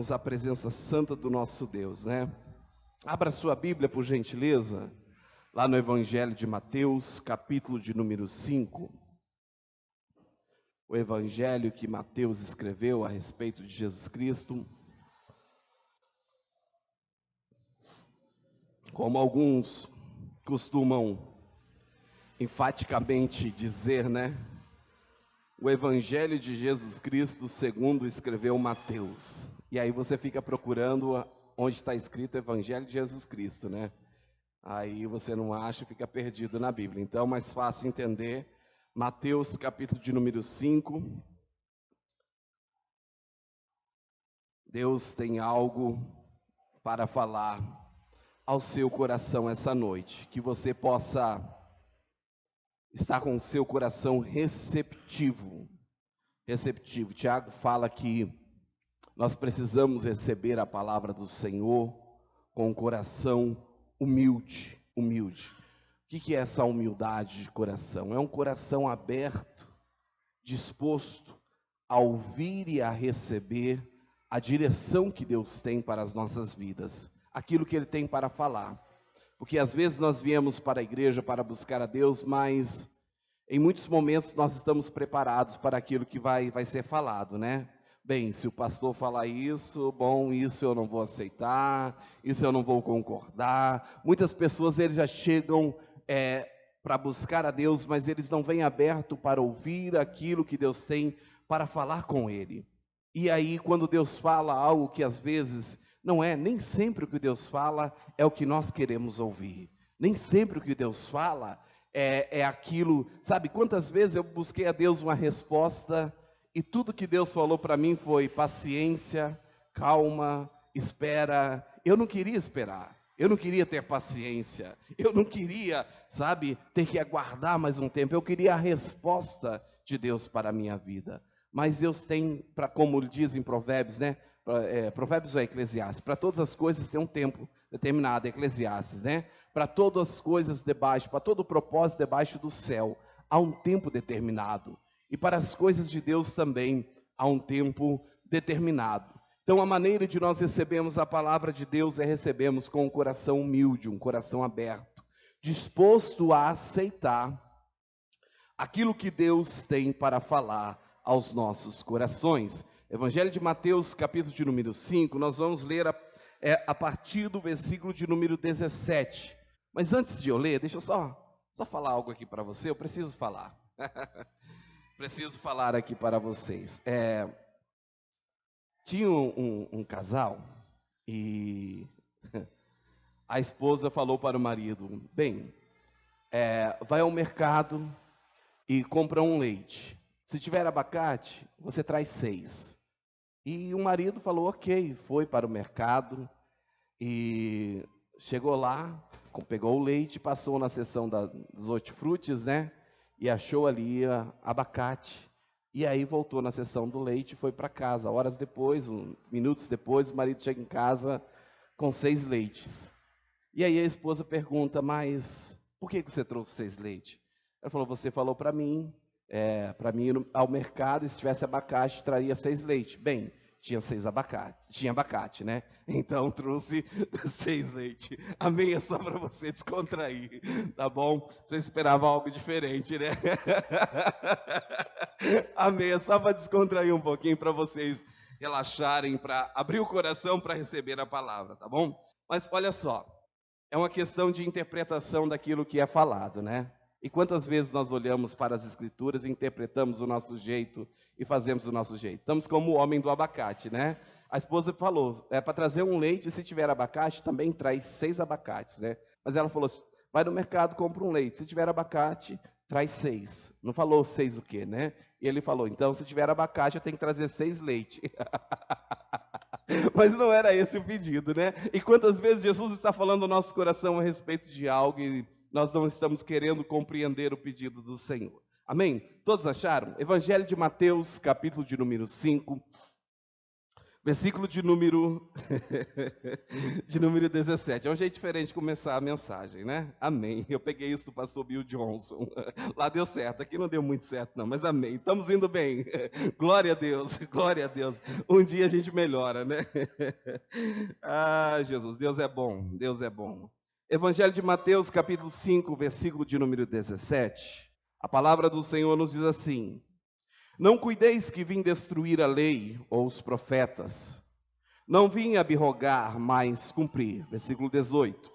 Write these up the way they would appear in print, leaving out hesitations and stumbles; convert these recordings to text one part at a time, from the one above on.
A presença santa do nosso Deus, né? Abra sua Bíblia, por gentileza, lá no Evangelho de Mateus, capítulo de número 5. O Evangelho que Mateus escreveu a respeito de Jesus Cristo. Como alguns costumam enfaticamente dizer, né? O Evangelho de Jesus Cristo segundo escreveu Mateus. E aí você fica procurando onde está escrito Evangelho de Jesus Cristo, né? Aí você não acha e fica perdido na Bíblia. Então, mais fácil entender, Mateus capítulo de número 5. Deus tem algo para falar ao seu coração essa noite. Que você possa estar com o seu coração receptivo. Tiago fala que nós precisamos receber a palavra do Senhor com o coração humilde. O que é essa humildade de coração? É um coração aberto, disposto a ouvir e a receber a direção que Deus tem para as nossas vidas, aquilo que Ele tem para falar. Porque às vezes nós viemos para a igreja para buscar a Deus, mas em muitos momentos nós estamos preparados para aquilo que vai ser falado, né? Bem, se o pastor falar isso, bom, isso eu não vou aceitar, isso eu não vou concordar. Muitas pessoas eles já chegam para buscar a Deus, mas eles não vêm aberto para ouvir aquilo que Deus tem para falar com ele. E aí, quando Deus fala algo que às vezes não é, nem sempre o que Deus fala é o que nós queremos ouvir. Nem sempre o que Deus fala é aquilo, sabe? Quantas vezes eu busquei a Deus uma resposta e tudo que Deus falou para mim foi paciência, calma, espera. Eu não queria esperar, eu não queria ter paciência, eu não queria, sabe, ter que aguardar mais um tempo. Eu queria a resposta de Deus para a minha vida. Mas Deus tem, como diz em Provérbios, né? Provérbios ou Eclesiastes, para todas as coisas tem um tempo determinado, Eclesiastes, né? Para todas as coisas debaixo, para todo o propósito debaixo do céu, há um tempo determinado. E para as coisas de Deus também há um tempo determinado. Então a maneira de nós recebermos a palavra de Deus é recebermos com um coração humilde, um coração aberto, disposto a aceitar aquilo que Deus tem para falar aos nossos corações. Evangelho de Mateus, capítulo de número 5, nós vamos ler a partir do versículo de número 17. Mas antes de eu ler, deixa eu só falar algo aqui para você, eu preciso falar. Preciso falar aqui para vocês. Tinha um casal e a esposa falou para o marido, bem, vai ao mercado e compra um leite. Se tiver abacate, você traz 6. E o marido falou, ok, foi para o mercado e chegou lá, pegou o leite, passou na seção dos hortifrutis, né? E achou ali abacate. E aí voltou na seção do leite e foi para casa. Horas depois, minutos depois, o marido chega em casa com 6 leites. E aí a esposa pergunta, mas por que você trouxe 6 leites? Ela falou, você falou para mim ir ao mercado, e se tivesse abacate, traria 6 leites. Bem, tinha abacate, né? Então trouxe 6 leites. A meia é só para você descontrair, tá bom? Você esperava algo diferente, né? A meia é só para descontrair um pouquinho, para vocês relaxarem, para abrir o coração para receber a palavra, tá bom? Mas olha só, é uma questão de interpretação daquilo que é falado, né? E quantas vezes nós olhamos para as escrituras, interpretamos o nosso jeito e fazemos o nosso jeito? Estamos como o homem do abacate, né? A esposa falou, para trazer um leite, se tiver abacate, também traz 6 abacates, né? Mas ela falou, vai no mercado, compra um leite, se tiver abacate, traz 6. Não falou 6 o quê, né? E ele falou, então se tiver abacate, eu tenho que trazer 6 leite. Mas não era esse o pedido, né? E quantas vezes Jesus está falando no nosso coração a respeito de algo e nós não estamos querendo compreender o pedido do Senhor. Amém? Todos acharam? Evangelho de Mateus, capítulo de número 5. Versículo de número de número 17. É um jeito diferente de começar a mensagem, né? Amém. Eu peguei isso do pastor Bill Johnson. Lá deu certo, aqui não deu muito certo não, mas amém. Estamos indo bem. Glória a Deus, glória a Deus. Um dia a gente melhora, né? Ah, Jesus, Deus é bom, Deus é bom. Evangelho de Mateus, capítulo 5, versículo de número 17. A palavra do Senhor nos diz assim: Não cuideis que vim destruir a lei ou os profetas. Não vim abrogar, mas cumprir. Versículo 18.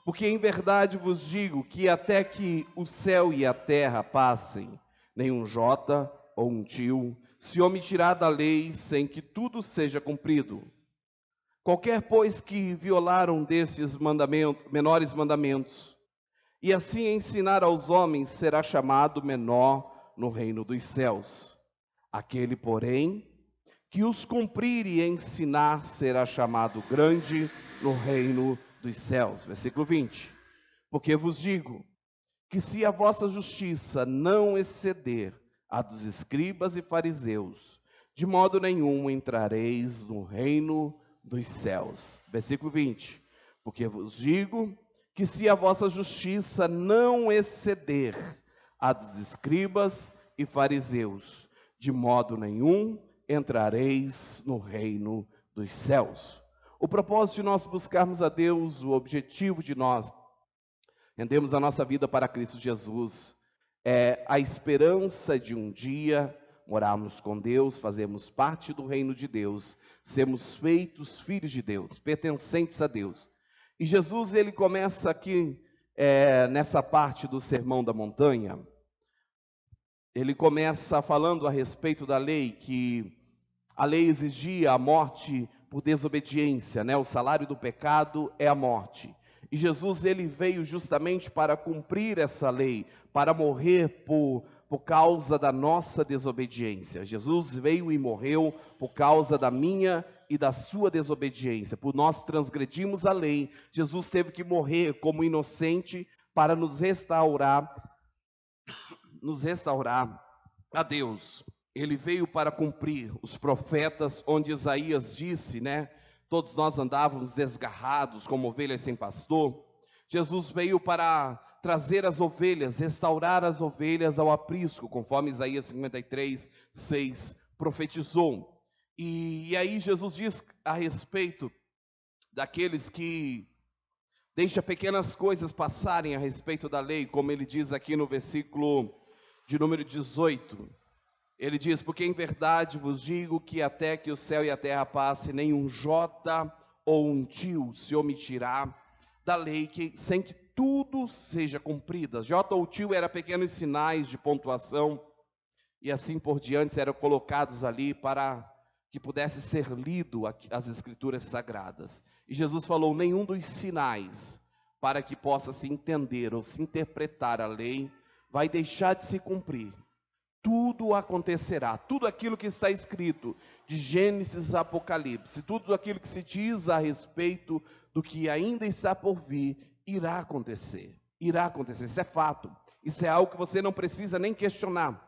Porque em verdade vos digo que até que o céu e a terra passem, nenhum jota ou um tio se omitirá da lei sem que tudo seja cumprido. Qualquer, pois, que violar um desses menores mandamentos, e assim ensinar aos homens, será chamado menor no reino dos céus. Aquele, porém, que os cumprir e ensinar, será chamado grande no reino dos céus. Versículo 20. Porque vos digo que se a vossa justiça não exceder a dos escribas e fariseus, de modo nenhum entrareis no reino dos céus. Versículo 20. Porque vos digo que se a vossa justiça não exceder a dos escribas e fariseus, de modo nenhum entrareis no reino dos céus. O propósito de nós buscarmos a Deus, o objetivo de nós rendemos a nossa vida para Cristo Jesus, é a esperança de um dia morarmos com Deus, fazermos parte do reino de Deus, sermos feitos filhos de Deus, pertencentes a Deus. E Jesus, ele começa aqui, nessa parte do Sermão da Montanha, ele começa falando a respeito da lei, que a lei exigia a morte por desobediência, né? O salário do pecado é a morte. E Jesus, ele veio justamente para cumprir essa lei, para morrer por causa da nossa desobediência. Jesus veio e morreu por causa da minha e da sua desobediência. Por nós transgredirmos a lei, Jesus teve que morrer como inocente para nos restaurar a Deus. Ele veio para cumprir os profetas, onde Isaías disse, né? Todos nós andávamos desgarrados como ovelhas sem pastor. Jesus veio para trazer as ovelhas, restaurar as ovelhas ao aprisco, conforme Isaías 53, 6 profetizou. E aí Jesus diz a respeito daqueles que deixam pequenas coisas passarem a respeito da lei, como ele diz aqui no versículo de número 18. Ele diz: porque em verdade vos digo que até que o céu e a terra passem, nenhum jota ou um tio se omitirá da lei, sem que tudo seja cumprido. Jota ou tio eram pequenos sinais de pontuação, e assim por diante eram colocados ali para que pudesse ser lido as escrituras sagradas. E Jesus falou: nenhum dos sinais, para que possa se entender ou se interpretar a lei, vai deixar de se cumprir. Tudo acontecerá, tudo aquilo que está escrito, de Gênesis a Apocalipse, tudo aquilo que se diz a respeito do que ainda está por vir, irá acontecer, isso é fato, isso é algo que você não precisa nem questionar.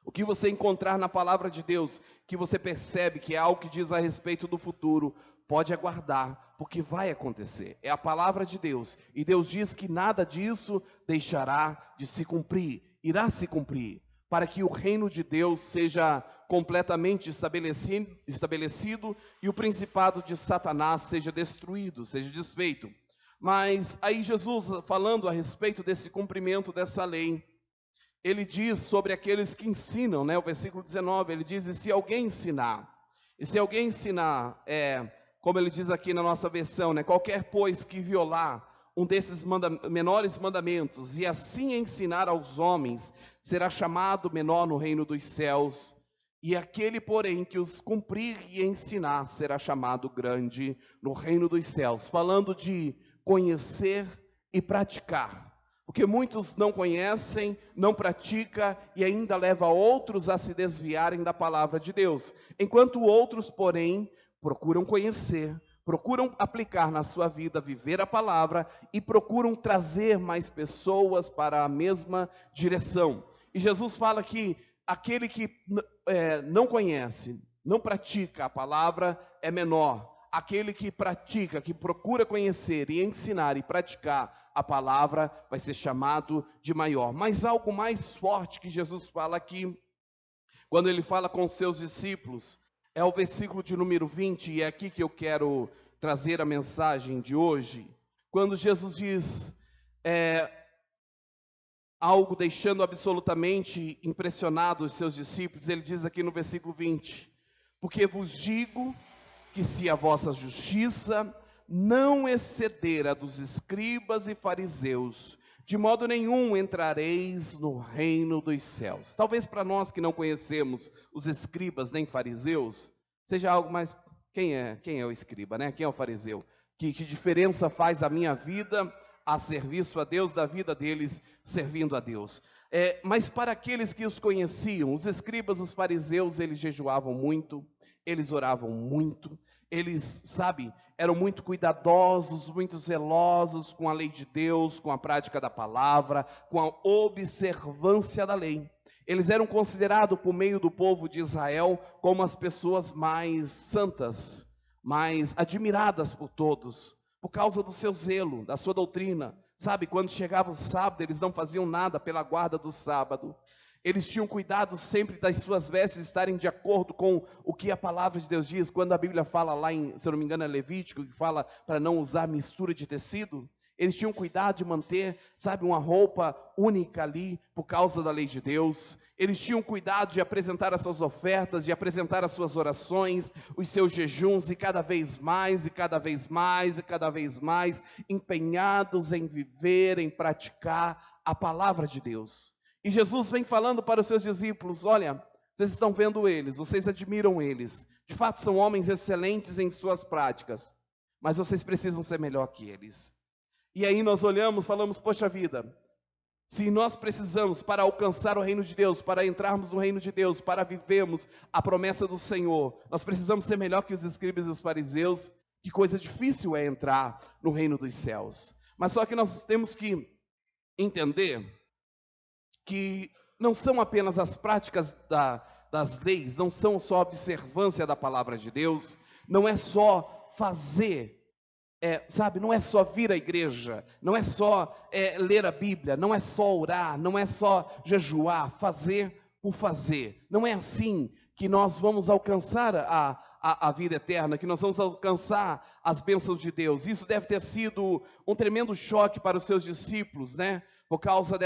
O que você encontrar na palavra de Deus, que você percebe que é algo que diz a respeito do futuro, pode aguardar, porque vai acontecer, é a palavra de Deus, e Deus diz que nada disso deixará de se cumprir, irá se cumprir, para que o reino de Deus seja completamente estabelecido e o principado de Satanás seja destruído, seja desfeito. Mas aí Jesus, falando a respeito desse cumprimento dessa lei, ele diz sobre aqueles que ensinam, né? O versículo 19, ele diz: e se alguém ensinar, como ele diz aqui na nossa versão, né? Qualquer, pois, que violar um desses menores mandamentos, e assim ensinar aos homens, será chamado menor no reino dos céus. E aquele, porém, que os cumprir e ensinar, será chamado grande no reino dos céus. Falando de conhecer e praticar. Porque muitos não conhecem, não praticam e ainda leva outros a se desviarem da palavra de Deus. Enquanto outros, porém, procuram conhecer, procuram aplicar na sua vida, viver a palavra e procuram trazer mais pessoas para a mesma direção. E Jesus fala que aquele que não conhece, não pratica a palavra é menor. Aquele que pratica, que procura conhecer e ensinar e praticar a palavra, vai ser chamado de maior. Mas algo mais forte que Jesus fala aqui, quando ele fala com os seus discípulos, é o versículo de número 20, e é aqui que eu quero trazer a mensagem de hoje. Quando Jesus diz algo deixando absolutamente impressionado os seus discípulos, ele diz aqui no versículo 20: porque vos digo que se a vossa justiça não exceder a dos escribas e fariseus, de modo nenhum entrareis no reino dos céus. Talvez para nós que não conhecemos os escribas nem fariseus, seja algo mais... Quem é o escriba, né? Quem é o fariseu? Que diferença faz a minha vida a serviço a Deus, da vida deles servindo a Deus? Mas para aqueles que os conheciam, os escribas, os fariseus, eles jejuavam muito, eles oravam muito, eles, sabe, eram muito cuidadosos, muito zelosos com a lei de Deus, com a prática da palavra, com a observância da lei. Eles eram considerados por meio do povo de Israel como as pessoas mais santas, mais admiradas por todos, por causa do seu zelo, da sua doutrina. Sabe, quando chegava o sábado, eles não faziam nada pela guarda do sábado. Eles tinham cuidado sempre das suas vestes estarem de acordo com o que a palavra de Deus diz. Quando a Bíblia fala lá em, se eu não me engano, é Levítico, que fala para não usar mistura de tecido. Eles tinham cuidado de manter, sabe, uma roupa única ali, por causa da lei de Deus. Eles tinham cuidado de apresentar as suas ofertas, de apresentar as suas orações, os seus jejuns, e cada vez mais, e cada vez mais, e cada vez mais, empenhados em viver, em praticar a palavra de Deus. E Jesus vem falando para os seus discípulos: olha, vocês estão vendo eles, vocês admiram eles, de fato são homens excelentes em suas práticas, mas vocês precisam ser melhor que eles. E aí nós olhamos, falamos: poxa vida, se nós precisamos, para alcançar o reino de Deus, para entrarmos no reino de Deus, para vivermos a promessa do Senhor, nós precisamos ser melhor que os escribas e os fariseus. Que coisa difícil é entrar no reino dos céus. Mas só que nós temos que entender que não são apenas as práticas das leis, não são só a observância da palavra de Deus, não é só fazer, sabe, não é só vir à igreja, não é só ler a Bíblia, não é só orar, não é só jejuar, fazer por fazer. Não é assim que nós vamos alcançar a vida eterna, que nós vamos alcançar as bênçãos de Deus. Isso deve ter sido um tremendo choque para os seus discípulos, né? Por causa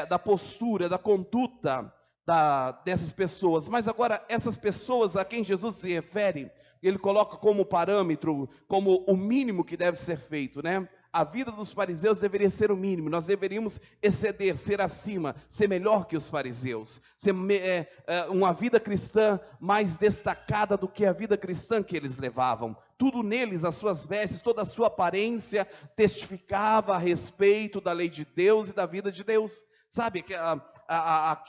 da postura, da conduta dessas pessoas. Mas agora, essas pessoas a quem Jesus se refere, ele coloca como parâmetro, como o mínimo que deve ser feito, né? A vida dos fariseus deveria ser o mínimo, nós deveríamos exceder, ser acima, ser melhor que os fariseus, ser uma vida cristã mais destacada do que a vida cristã que eles levavam. Tudo neles, as suas vestes, toda a sua aparência testificava a respeito da lei de Deus e da vida de Deus. Sabe,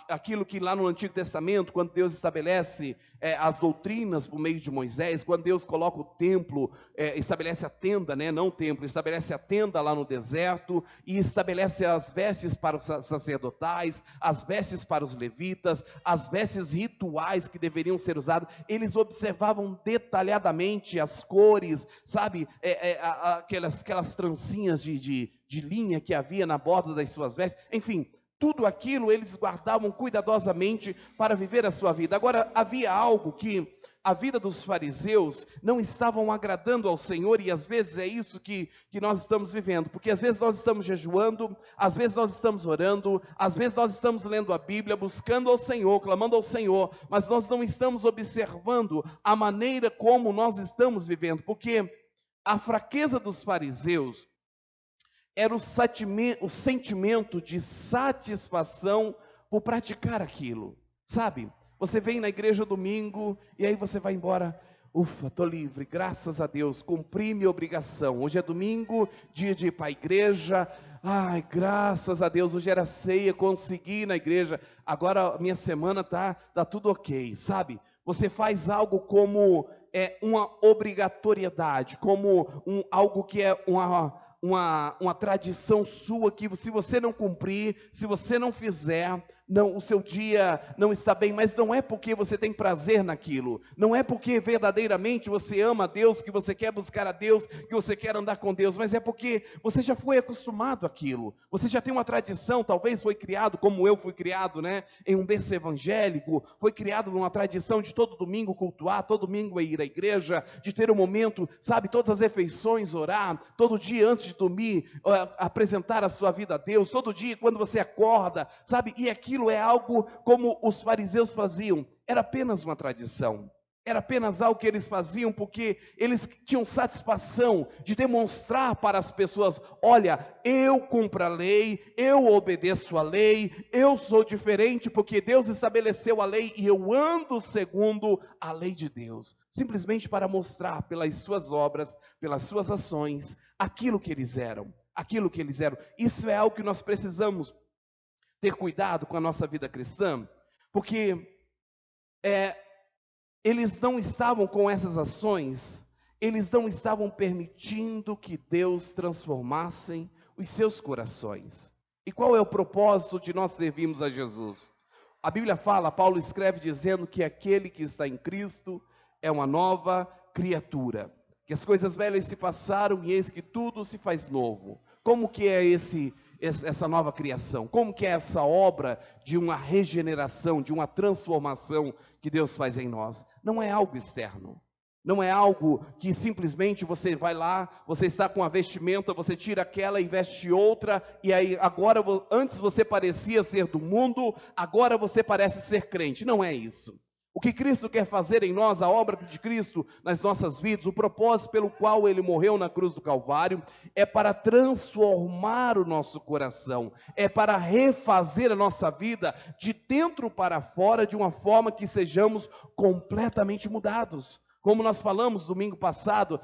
aquilo que lá no Antigo Testamento, quando Deus estabelece as doutrinas por meio de Moisés, quando Deus coloca o templo, estabelece a tenda, né, não o templo, estabelece a tenda lá no deserto, e estabelece as vestes para os sacerdotais, as vestes para os levitas, as vestes rituais que deveriam ser usadas. Eles observavam detalhadamente as cores, sabe, aquelas trancinhas de linha que havia na borda das suas vestes, enfim, tudo aquilo eles guardavam cuidadosamente para viver a sua vida. Agora, havia algo que a vida dos fariseus não estavam agradando ao Senhor, e às vezes é isso que nós estamos vivendo, porque às vezes nós estamos jejuando, às vezes nós estamos orando, às vezes nós estamos lendo a Bíblia, buscando ao Senhor, clamando ao Senhor, mas nós não estamos observando a maneira como nós estamos vivendo, porque a fraqueza dos fariseus era o sentimento de satisfação por praticar aquilo, sabe? Você vem na igreja domingo e aí você vai embora: ufa, estou livre, graças a Deus, cumpri minha obrigação. Hoje é domingo, dia de ir para a igreja, ai, graças a Deus, hoje era ceia, consegui ir na igreja, agora minha semana tá tudo ok, sabe? Você faz algo como uma obrigatoriedade, como algo que é uma tradição sua, que se você não cumprir, se você não fizer, não, o seu dia não está bem, mas não é porque você tem prazer naquilo, não é porque verdadeiramente você ama a Deus, que você quer buscar a Deus, que você quer andar com Deus, mas é porque você já foi acostumado àquilo, você já tem uma tradição, talvez foi criado como eu fui criado, né, em um berço evangélico, foi criado numa tradição de todo domingo cultuar, todo domingo ir à igreja, de ter um momento, sabe, todas as refeições, orar, todo dia antes de dormir, apresentar a sua vida a Deus, todo dia quando você acorda, sabe, e aquilo é algo como os fariseus faziam, era apenas uma tradição, era apenas algo que eles faziam porque eles tinham satisfação de demonstrar para as pessoas, olha, eu cumpro a lei, eu obedeço a lei, eu sou diferente porque Deus estabeleceu a lei e eu ando segundo a lei de Deus, simplesmente para mostrar pelas suas obras, pelas suas ações, aquilo que eles eram, isso é algo que nós precisamos ter cuidado com a nossa vida cristã, porque eles não estavam com essas ações, eles não estavam permitindo que Deus transformasse os seus corações. E qual é o propósito de nós servirmos a Jesus? A Bíblia fala, Paulo escreve dizendo que aquele que está em Cristo é uma nova criatura, que as coisas velhas se passaram e eis que tudo se faz novo. Como que é essa nova criação? Como que é essa obra de uma regeneração, de uma transformação que Deus faz em nós? Não é algo externo, não é algo que simplesmente você vai lá, você está com a vestimenta, você tira aquela e veste outra, e aí agora, antes você parecia ser do mundo, agora você parece ser crente. Não é isso. O que Cristo quer fazer em nós, a obra de Cristo nas nossas vidas, o propósito pelo qual Ele morreu na cruz do Calvário, é para transformar o nosso coração, é para refazer a nossa vida de dentro para fora, de uma forma que sejamos completamente mudados. Como nós falamos domingo passado,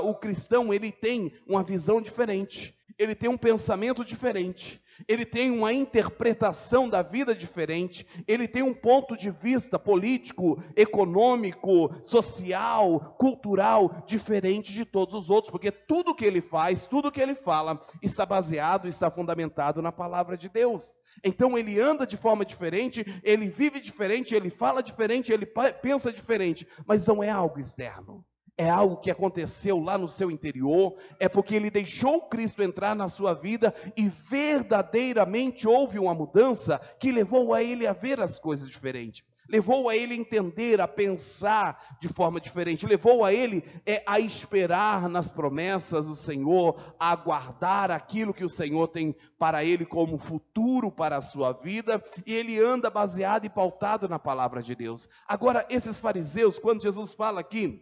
o cristão ele tem uma visão diferente, ele tem um pensamento diferente, ele tem uma interpretação da vida diferente, ele tem um ponto de vista político, econômico, social, cultural, diferente de todos os outros, porque tudo que ele faz, tudo que ele fala, está baseado, está fundamentado na palavra de Deus. Então ele anda de forma diferente, ele vive diferente, ele fala diferente, ele pensa diferente, mas não é algo externo. É algo que aconteceu lá no seu interior, é porque ele deixou Cristo entrar na sua vida e verdadeiramente houve uma mudança que levou a ele a ver as coisas diferentes, levou a ele a entender, a pensar de forma diferente, levou a ele a esperar nas promessas do Senhor, a aguardar aquilo que o Senhor tem para ele como futuro para a sua vida, e ele anda baseado e pautado na palavra de Deus. Agora, esses fariseus, quando Jesus fala aqui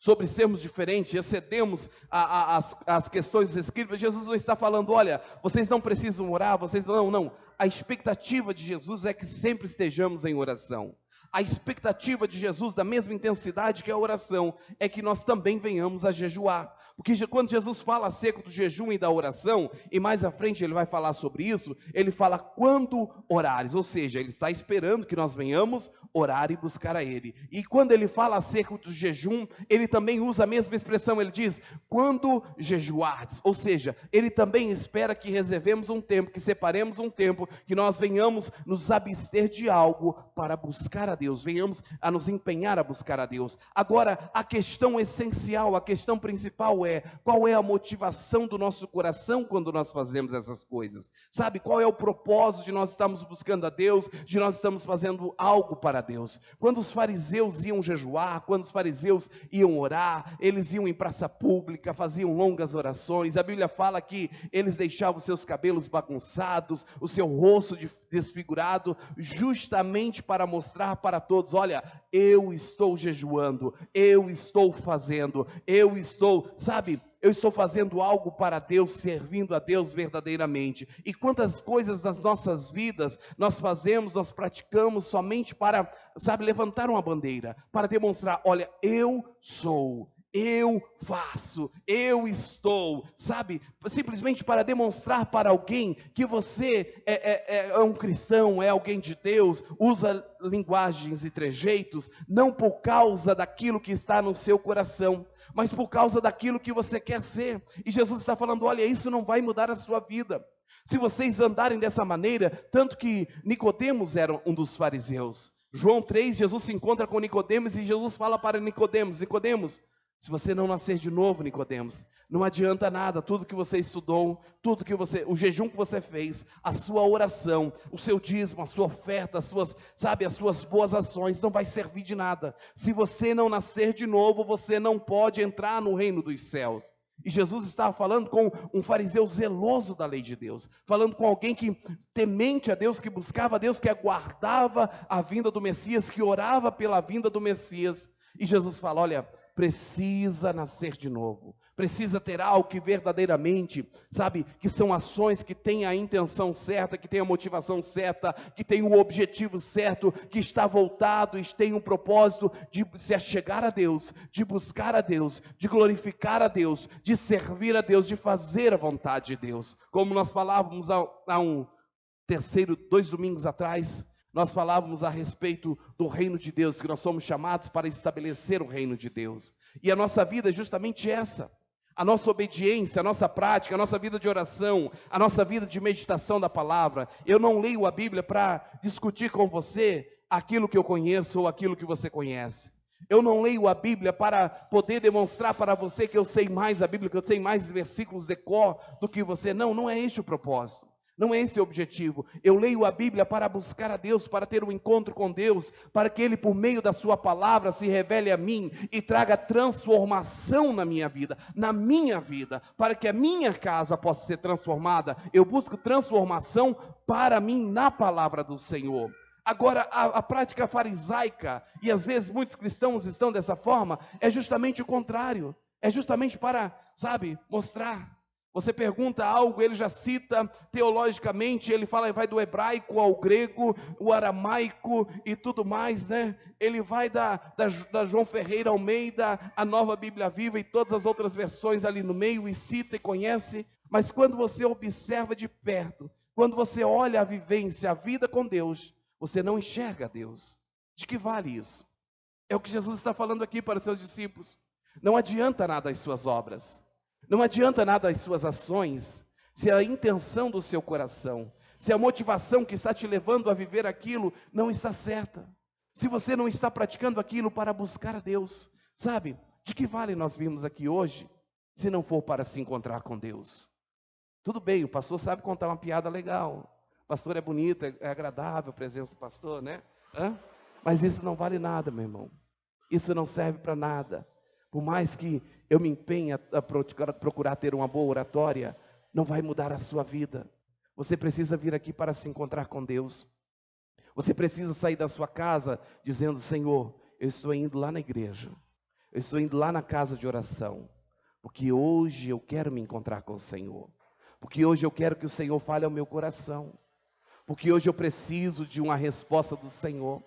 sobre sermos diferentes, excedemos as questões dos escritos, Jesus não está falando, olha, vocês não precisam orar, não. A expectativa de Jesus é que sempre estejamos em oração. A expectativa de Jesus, da mesma intensidade que a oração, é que nós também venhamos a jejuar. Porque quando Jesus fala acerca do jejum e da oração, e mais à frente ele vai falar sobre isso, ele fala quando orares, ou seja, ele está esperando que nós venhamos orar e buscar a ele. E quando ele fala acerca do jejum, ele também usa a mesma expressão, ele diz, quando jejuardes, ou seja, ele também espera que reservemos um tempo, que separemos um tempo, que nós venhamos nos abster de algo para buscar a Deus, venhamos a nos empenhar a buscar a Deus. Agora, a questão essencial, a questão principal é, qual é a motivação do nosso coração quando nós fazemos essas coisas? Sabe, qual é o propósito de nós estarmos buscando a Deus, de nós estamos fazendo algo para Deus? Quando os fariseus iam jejuar, quando os fariseus iam orar, eles iam em praça pública, faziam longas orações, a Bíblia fala que eles deixavam seus cabelos bagunçados, o seu rosto desfigurado, justamente para mostrar para todos, olha, eu estou jejuando, eu estou fazendo, eu estou fazendo algo para Deus, servindo a Deus verdadeiramente. E quantas coisas nas nossas vidas nós fazemos, nós praticamos somente para, levantar uma bandeira, para demonstrar, olha, eu sou, eu faço, eu estou, simplesmente para demonstrar para alguém que você é um cristão, é alguém de Deus, usa linguagens e trejeitos, não por causa daquilo que está no seu coração, mas por causa daquilo que você quer ser. E Jesus está falando, olha, isso não vai mudar a sua vida. Se vocês andarem dessa maneira, tanto que Nicodemos era um dos fariseus. João 3, Jesus se encontra com Nicodemos e Jesus fala para Nicodemos: Nicodemos, se você não nascer de novo, Nicodemos, não adianta nada, tudo que você estudou, o jejum que você fez, a sua oração, o seu dízimo, a sua oferta, as suas boas ações, não vai servir de nada. Se você não nascer de novo, você não pode entrar no reino dos céus. E Jesus estava falando com um fariseu zeloso da lei de Deus, falando com alguém que temente a Deus, que buscava a Deus, que aguardava a vinda do Messias, que orava pela vinda do Messias. E Jesus fala: olha, precisa nascer de novo, precisa ter algo que verdadeiramente, que são ações que têm a intenção certa, que têm a motivação certa, que têm o objetivo certo, que está voltado e tem um propósito de se achegar a Deus, de buscar a Deus, de glorificar a Deus, de servir a Deus, de fazer a vontade de Deus. Como nós falávamos há 2 domingos atrás, nós falávamos a respeito do reino de Deus, que nós somos chamados para estabelecer o reino de Deus. E a nossa vida é justamente essa. A nossa obediência, a nossa prática, a nossa vida de oração, a nossa vida de meditação da palavra. Eu não leio a Bíblia para discutir com você aquilo que eu conheço ou aquilo que você conhece. Eu não leio a Bíblia para poder demonstrar para você que eu sei mais a Bíblia, que eu sei mais versículos de cor do que você. Não é este o propósito. Não é esse o objetivo. Eu leio a Bíblia para buscar a Deus, para ter um encontro com Deus, para que Ele, por meio da sua palavra, se revele a mim e traga transformação na minha vida, para que a minha casa possa ser transformada. Eu busco transformação para mim na palavra do Senhor. Agora, a prática farisaica, e às vezes muitos cristãos estão dessa forma, é justamente o contrário. É justamente para, mostrar. Você pergunta algo, ele já cita teologicamente, ele fala, vai do hebraico ao grego, o aramaico e tudo mais, né? Ele vai da João Ferreira Almeida, a Nova Bíblia Viva e todas as outras versões ali no meio, e cita e conhece. Mas quando você observa de perto, quando você olha a vivência, a vida com Deus, você não enxerga Deus. De que vale isso? É o que Jesus está falando aqui para os seus discípulos. Não adianta nada as suas obras. Não adianta nada as suas ações, se a intenção do seu coração, se a motivação que está te levando a viver aquilo não está certa. Se você não está praticando aquilo para buscar a Deus, de que vale nós virmos aqui hoje, se não for para se encontrar com Deus? Tudo bem, o pastor sabe contar uma piada legal, o pastor é bonito, é agradável a presença do pastor, né? Mas isso não vale nada, meu irmão. Isso não serve para nada. Por mais que eu me empenhe a procurar ter uma boa oratória, não vai mudar a sua vida. Você precisa vir aqui para se encontrar com Deus. Você precisa sair da sua casa dizendo: Senhor, eu estou indo lá na igreja. Eu estou indo lá na casa de oração. Porque hoje eu quero me encontrar com o Senhor. Porque hoje eu quero que o Senhor fale ao meu coração. Porque hoje eu preciso de uma resposta do Senhor.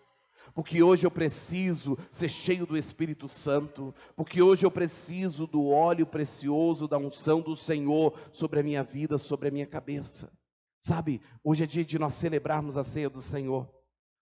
Porque hoje eu preciso ser cheio do Espírito Santo, porque hoje eu preciso do óleo precioso, da unção do Senhor sobre a minha vida, sobre a minha cabeça. Hoje é dia de nós celebrarmos a ceia do Senhor.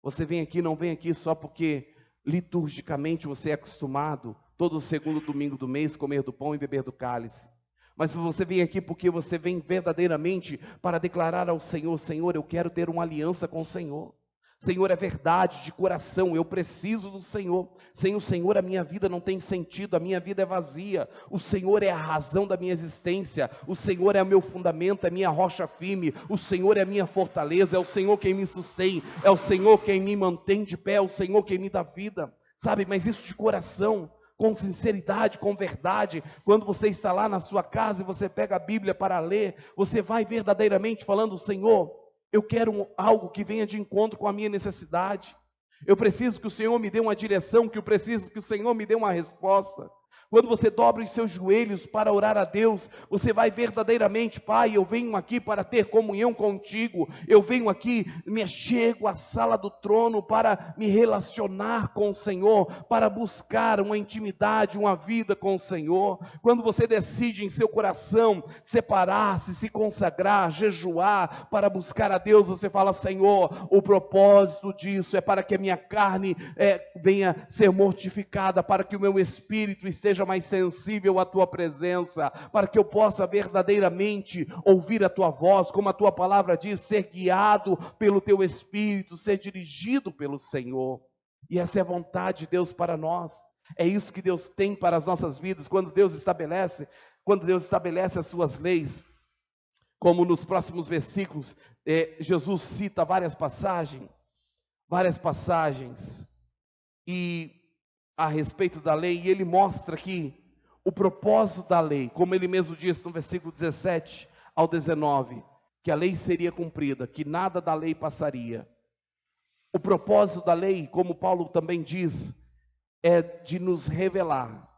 Você vem aqui, não vem aqui só porque liturgicamente você é acostumado, todo segundo domingo do mês, comer do pão e beber do cálice. Mas você vem aqui porque você vem verdadeiramente para declarar ao Senhor: Senhor, eu quero ter uma aliança com o Senhor. Senhor, é verdade, de coração, eu preciso do Senhor. Sem o Senhor a minha vida não tem sentido, a minha vida é vazia. O Senhor é a razão da minha existência, o Senhor é o meu fundamento, é a minha rocha firme, o Senhor é a minha fortaleza, é o Senhor quem me sustém, é o Senhor quem me mantém de pé, é o Senhor quem me dá vida. Mas isso de coração, com sinceridade, com verdade. Quando você está lá na sua casa e você pega a Bíblia para ler, você vai verdadeiramente falando: Senhor, eu quero algo que venha de encontro com a minha necessidade. Eu preciso que o Senhor me dê uma direção, que o Senhor me dê uma resposta. Quando você dobra os seus joelhos para orar a Deus, você vai verdadeiramente: Pai, eu venho aqui para ter comunhão contigo, eu venho aqui, me achego à sala do trono para me relacionar com o Senhor, para buscar uma intimidade, uma vida com o Senhor. Quando você decide em seu coração separar-se, se consagrar, jejuar para buscar a Deus, você fala: Senhor, o propósito disso é para que a minha carne venha ser mortificada, para que o meu espírito esteja esteja mais sensível à tua presença, para que eu possa verdadeiramente ouvir a tua voz, como a tua palavra diz, ser guiado pelo teu Espírito, ser dirigido pelo Senhor. E essa é a vontade de Deus para nós. É isso que Deus tem para as nossas vidas, quando Deus estabelece as suas leis. Como nos próximos versículos, Jesus cita várias passagens, e a respeito da lei, e ele mostra aqui o propósito da lei, como ele mesmo disse no versículo 17 ao 19, que a lei seria cumprida, que nada da lei passaria. O propósito da lei, como Paulo também diz, é de nos revelar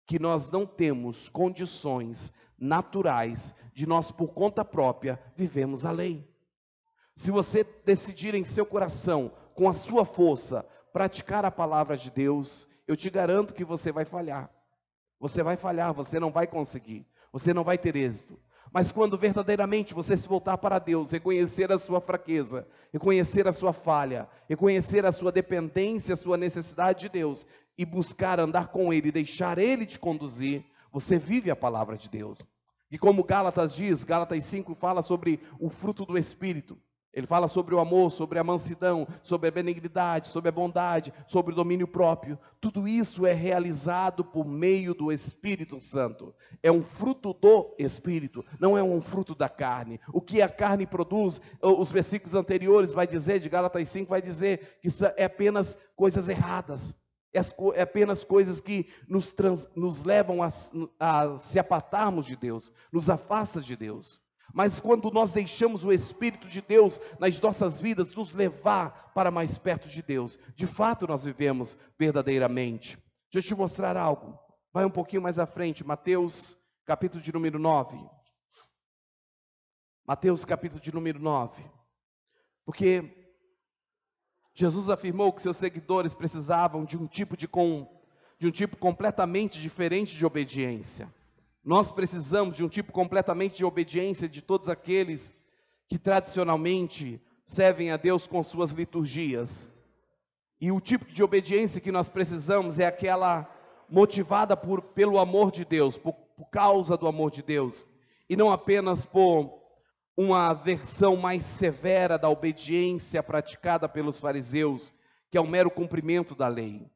que nós não temos condições naturais de nós, por conta própria, vivemos a lei. Se você decidir em seu coração, com a sua força, praticar a palavra de Deus, eu te garanto que você vai falhar. Você vai falhar, você não vai conseguir, você não vai ter êxito. Mas quando verdadeiramente você se voltar para Deus, reconhecer a sua fraqueza, reconhecer a sua falha, reconhecer a sua dependência, a sua necessidade de Deus, e buscar andar com Ele, deixar Ele te conduzir, você vive a palavra de Deus. E como Gálatas diz, Gálatas 5 fala sobre o fruto do Espírito. Ele fala sobre o amor, sobre a mansidão, sobre a benignidade, sobre a bondade, sobre o domínio próprio. Tudo isso é realizado por meio do Espírito Santo. É um fruto do Espírito, não é um fruto da carne. O que a carne produz, os versículos anteriores vai dizer, de Gálatas 5, vai dizer que isso é apenas coisas erradas. É apenas coisas que nos levam a se apartarmos de Deus, nos afasta de Deus. Mas quando nós deixamos o Espírito de Deus nas nossas vidas nos levar para mais perto de Deus, de fato nós vivemos verdadeiramente. Deixa eu te mostrar algo. Vai um pouquinho mais à frente, Mateus capítulo de número 9. Mateus capítulo de número 9. Porque Jesus afirmou que seus seguidores precisavam de um tipo completamente diferente de obediência. Nós precisamos de um tipo completamente de obediência de todos aqueles que tradicionalmente servem a Deus com suas liturgias. E o tipo de obediência que nós precisamos é aquela motivada pelo amor de Deus, por causa do amor de Deus, e não apenas por uma versão mais severa da obediência praticada pelos fariseus, que é o mero cumprimento da lei.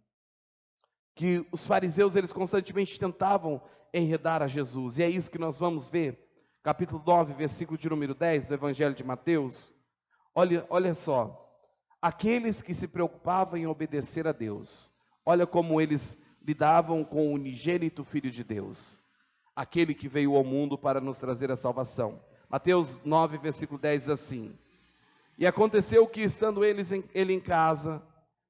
Que os fariseus, eles constantemente tentavam enredar a Jesus, e é isso que nós vamos ver, capítulo 9, versículo de número 10 do Evangelho de Mateus. Olha só, aqueles que se preocupavam em obedecer a Deus, olha como eles lidavam com o unigênito Filho de Deus, aquele que veio ao mundo para nos trazer a salvação. Mateus 9, versículo 10 diz assim: e aconteceu que, estando ele em casa,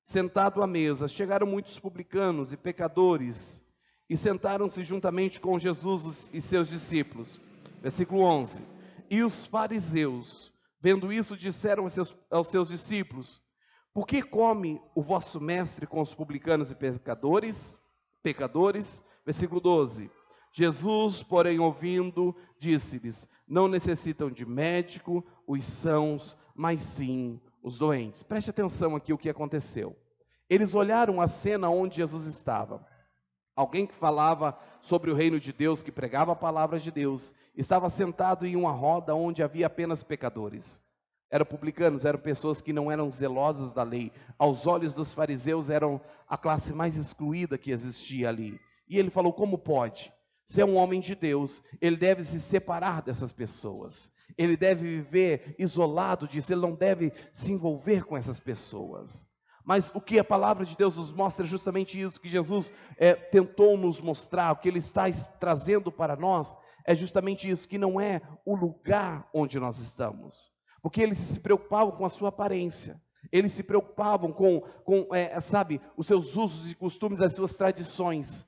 sentado à mesa, chegaram muitos publicanos e pecadores, e sentaram-se juntamente com Jesus e seus discípulos. Versículo 11. E os fariseus, vendo isso, disseram aos seus discípulos: por que come o vosso mestre com os publicanos e pecadores? Versículo 12. Jesus, porém, ouvindo, disse-lhes: não necessitam de médico os sãos, mas sim os doentes. Preste atenção aqui o que aconteceu. Eles olharam a cena onde Jesus estava. Alguém que falava sobre o reino de Deus, que pregava a palavra de Deus, estava sentado em uma roda onde havia apenas pecadores. Eram publicanos, eram pessoas que não eram zelosas da lei. Aos olhos dos fariseus eram a classe mais excluída que existia ali. E ele falou: como pode? Se é um homem de Deus, ele deve se separar dessas pessoas. Ele deve viver isolado disso, ele não deve se envolver com essas pessoas. Mas o que a palavra de Deus nos mostra é justamente isso, que Jesus tentou nos mostrar, o que Ele está trazendo para nós, é justamente isso, que não é o lugar onde nós estamos. Porque eles se preocupavam com a sua aparência, eles se preocupavam com os seus usos e costumes, as suas tradições.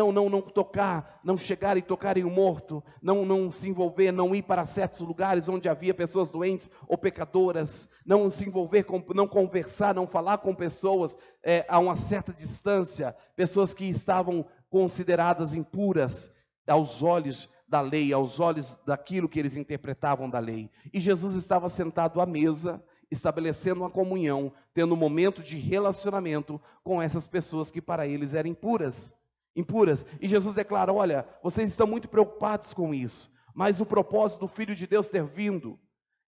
Não tocar, não chegar e tocar em um morto, não se envolver, não ir para certos lugares onde havia pessoas doentes ou pecadoras, não se envolver, não conversar, não falar com pessoas a uma certa distância, pessoas que estavam consideradas impuras aos olhos da lei, aos olhos daquilo que eles interpretavam da lei. E Jesus estava sentado à mesa, estabelecendo uma comunhão, tendo um momento de relacionamento com essas pessoas que para eles eram impuras. impuras. E Jesus declara: olha, vocês estão muito preocupados com isso, mas o propósito do Filho de Deus ter vindo,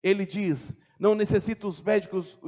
ele diz: não necessita os médicos,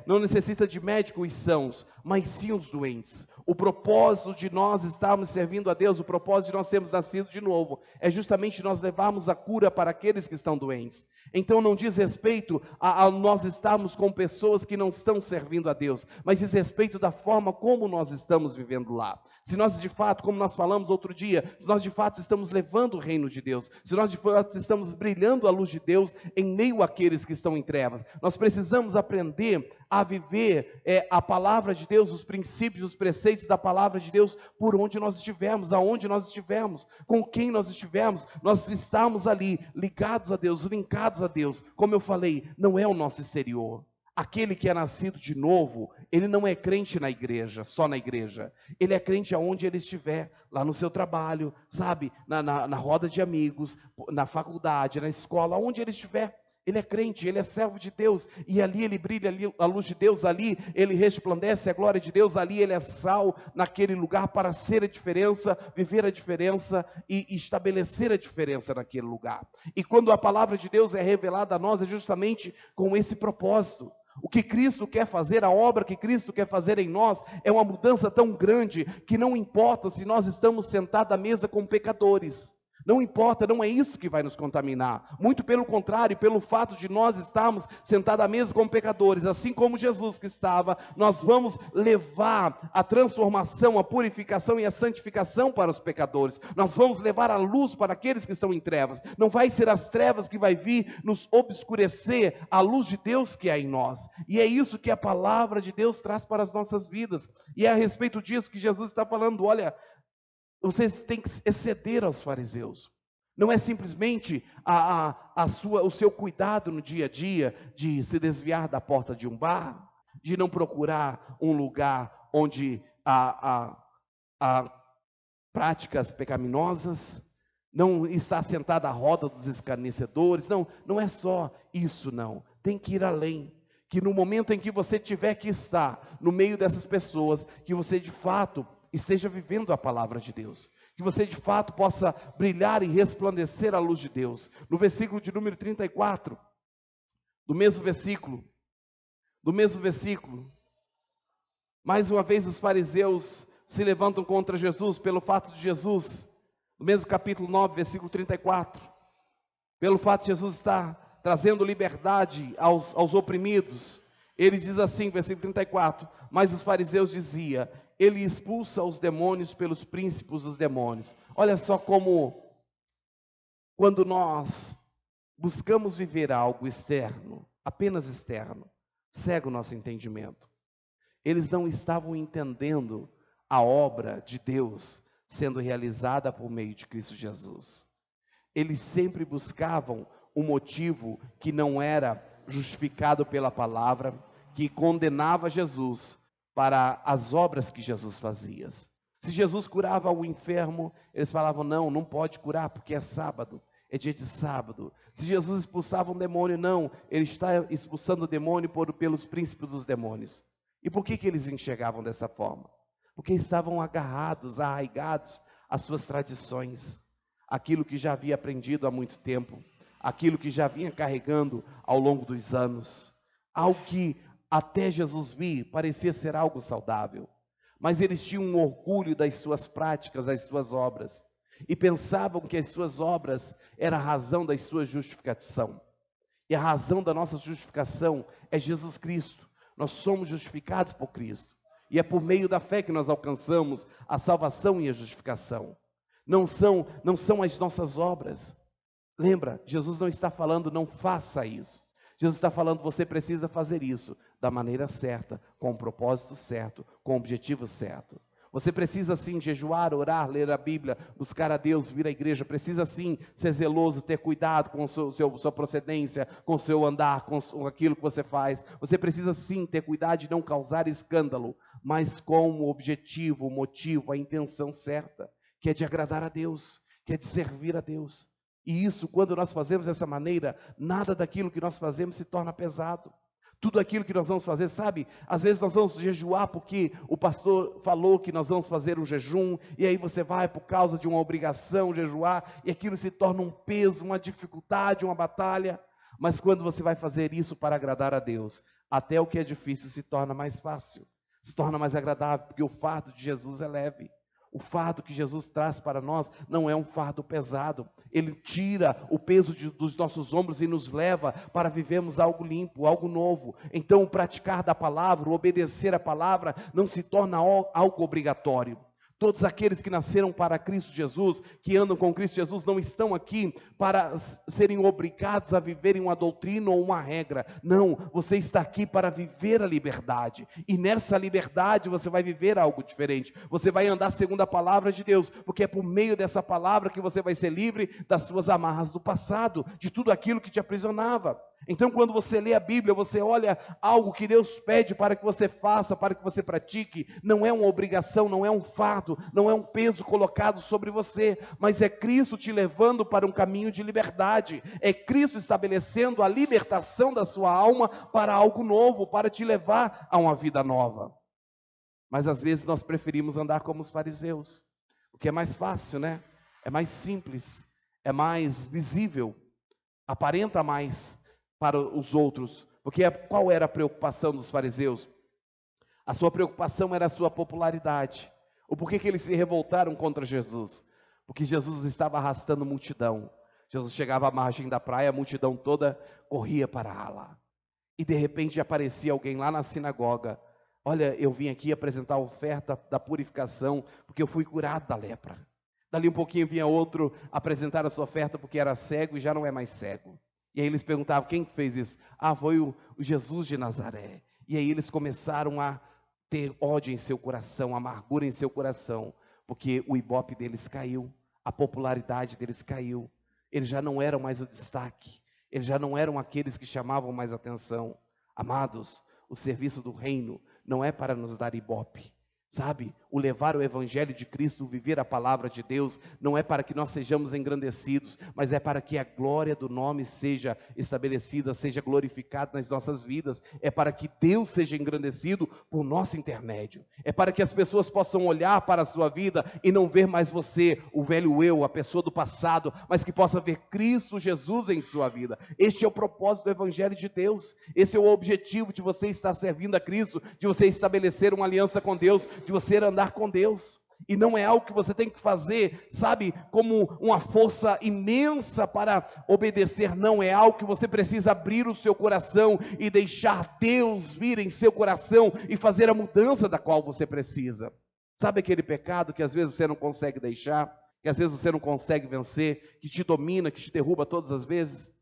não necessita de médicos os sãos, mas sim os doentes. O propósito de nós estarmos servindo a Deus, o propósito de nós sermos nascidos de novo, é justamente nós levarmos a cura para aqueles que estão doentes. Então não diz respeito a nós estarmos com pessoas que não estão servindo a Deus, mas diz respeito da forma como nós estamos vivendo lá. Se nós de fato, como nós falamos outro dia, se nós de fato estamos levando o reino de Deus, se nós de fato estamos brilhando a luz de Deus em meio àqueles que estão em trevas, nós precisamos aprender a viver a palavra de Deus, os princípios, os preceitos da palavra de Deus, por onde nós estivermos, aonde nós estivermos, com quem nós estivermos, nós estamos ali, ligados a Deus, linkados a Deus. Como eu falei, não é o nosso exterior. Aquele que é nascido de novo, ele não é crente na igreja, só na igreja. Ele é crente aonde ele estiver, lá no seu trabalho, sabe, na roda de amigos, na faculdade, na escola, aonde ele estiver. Ele é crente, ele é servo de Deus, e ali ele brilha, ali a luz de Deus, ali ele resplandece a glória de Deus, ali ele é sal naquele lugar para ser a diferença, viver a diferença e estabelecer a diferença naquele lugar. E quando a palavra de Deus é revelada a nós, é justamente com esse propósito. O que Cristo quer fazer, a obra que Cristo quer fazer em nós, é uma mudança tão grande, que não importa se nós estamos sentados à mesa com pecadores. Não importa, não é isso que vai nos contaminar. Muito pelo contrário, pelo fato de nós estarmos sentados à mesa como pecadores, assim como Jesus que estava, nós vamos levar a transformação, a purificação e a santificação para os pecadores. Nós vamos levar a luz para aqueles que estão em trevas. Não vai ser as trevas que vai vir nos obscurecer a luz de Deus que há em nós. E é isso que a palavra de Deus traz para as nossas vidas. E é a respeito disso que Jesus está falando: olha, vocês têm que exceder aos fariseus. Não é simplesmente o seu cuidado no dia a dia de se desviar da porta de um bar, de não procurar um lugar onde há práticas pecaminosas, não estar sentado à roda dos escarnecedores. Não é só isso, não. Tem que ir além. Que no momento em que você tiver que estar no meio dessas pessoas, que você de fato esteja vivendo a palavra de Deus, que você de fato possa brilhar e resplandecer a luz de Deus. No versículo de número 34, do mesmo versículo, mais uma vez os fariseus se levantam contra Jesus, pelo fato de Jesus, no mesmo capítulo 9, versículo 34, pelo fato de Jesus estar trazendo liberdade aos oprimidos. Ele diz assim, versículo 34, mas os fariseus diziam: ele expulsa os demônios pelos príncipes dos demônios. Olha só como, quando nós buscamos viver algo externo, apenas externo, cega o nosso entendimento. Eles não estavam entendendo a obra de Deus sendo realizada por meio de Cristo Jesus. Eles sempre buscavam um motivo que não era justificado pela palavra, que condenava Jesus para as obras que Jesus fazia. Se Jesus curava o enfermo, eles falavam: não pode curar porque é sábado, é dia de sábado. Se Jesus expulsava um demônio, não, ele está expulsando o demônio pelos príncipes dos demônios. E por que eles enxergavam dessa forma? Porque estavam agarrados, arraigados às suas tradições, aquilo que já havia aprendido há muito tempo, aquilo que já vinha carregando ao longo dos anos, algo que até Jesus vir parecia ser algo saudável, mas eles tinham um orgulho das suas práticas, das suas obras, e pensavam que as suas obras eram a razão da sua justificação. E a razão da nossa justificação é Jesus Cristo. Nós somos justificados por Cristo, e é por meio da fé que nós alcançamos a salvação e a justificação. Não são as nossas obras. Lembra, Jesus não está falando não faça isso. Jesus está falando: você precisa fazer isso da maneira certa, com o propósito certo, com o objetivo certo. Você precisa sim jejuar, orar, ler a Bíblia, buscar a Deus, vir à igreja. Precisa sim ser zeloso, ter cuidado com sua procedência, com o seu andar, com aquilo que você faz. Você precisa sim ter cuidado de não causar escândalo, mas com o objetivo, o motivo, a intenção certa, que é de agradar a Deus, que é de servir a Deus. E isso, quando nós fazemos dessa maneira, nada daquilo que nós fazemos se torna pesado. Tudo aquilo que nós vamos fazer, sabe? Às vezes nós vamos jejuar porque o pastor falou que nós vamos fazer um jejum, e aí você vai por causa de uma obrigação jejuar, e aquilo se torna um peso, uma dificuldade, uma batalha. Mas quando você vai fazer isso para agradar a Deus, até o que é difícil se torna mais fácil, se torna mais agradável, porque o fardo de Jesus é leve. O fardo que Jesus traz para nós não é um fardo pesado. Ele tira o peso dos nossos ombros e nos leva para vivermos algo limpo, algo novo. Então, o praticar da palavra, o obedecer à palavra, não se torna algo obrigatório. Todos aqueles que nasceram para Cristo Jesus, que andam com Cristo Jesus, não estão aqui para serem obrigados a viverem uma doutrina ou uma regra. Não, você está aqui para viver a liberdade. E nessa liberdade você vai viver algo diferente. Você vai andar segundo a palavra de Deus, porque é por meio dessa palavra que você vai ser livre das suas amarras do passado, de tudo aquilo que te aprisionava. Então, quando você lê a Bíblia, você olha algo que Deus pede para que você faça, para que você pratique. Não é uma obrigação, não é um fardo, não é um peso colocado sobre você, mas é Cristo te levando para um caminho de liberdade. É Cristo estabelecendo a libertação da sua alma para algo novo, para te levar a uma vida nova. Mas às vezes nós preferimos andar como os fariseus, o que é mais fácil, né? É mais simples, é mais visível, aparenta mais para os outros, porque qual era a preocupação dos fariseus? A sua preocupação era a sua popularidade. O porquê que eles se revoltaram contra Jesus? Porque Jesus estava arrastando multidão. Jesus chegava à margem da praia, a multidão toda corria para lá. E de repente aparecia alguém lá na sinagoga. Olha, eu vim aqui apresentar a oferta da purificação, porque eu fui curado da lepra. Dali um pouquinho vinha outro apresentar a sua oferta, porque era cego e já não é mais cego. E aí eles perguntavam, quem fez isso? Ah, foi o Jesus de Nazaré. E aí eles começaram a ter ódio em seu coração, amargura em seu coração, porque o ibope deles caiu, a popularidade deles caiu. Eles já não eram mais o destaque, eles já não eram aqueles que chamavam mais atenção. Amados, o serviço do reino não é para nos dar ibope. Sabe, o levar o evangelho de Cristo, o viver a palavra de Deus, não é para que nós sejamos engrandecidos, mas é para que a glória do nome seja estabelecida, seja glorificada nas nossas vidas. É para que Deus seja engrandecido por nosso intermédio. É para que as pessoas possam olhar para a sua vida e não ver mais você, o velho eu, a pessoa do passado, mas que possa ver Cristo Jesus em sua vida. Este é o propósito do evangelho de Deus. Esse é o objetivo de você estar servindo a Cristo, de você estabelecer uma aliança com Deus, de você andar com Deus. E não é algo que você tem que fazer, sabe, como uma força imensa para obedecer. Não, é algo que você precisa abrir o seu coração e deixar Deus vir em seu coração e fazer a mudança da qual você precisa. Sabe aquele pecado que às vezes você não consegue deixar, que às vezes você não consegue vencer, que te domina, que te derruba todas as vezes?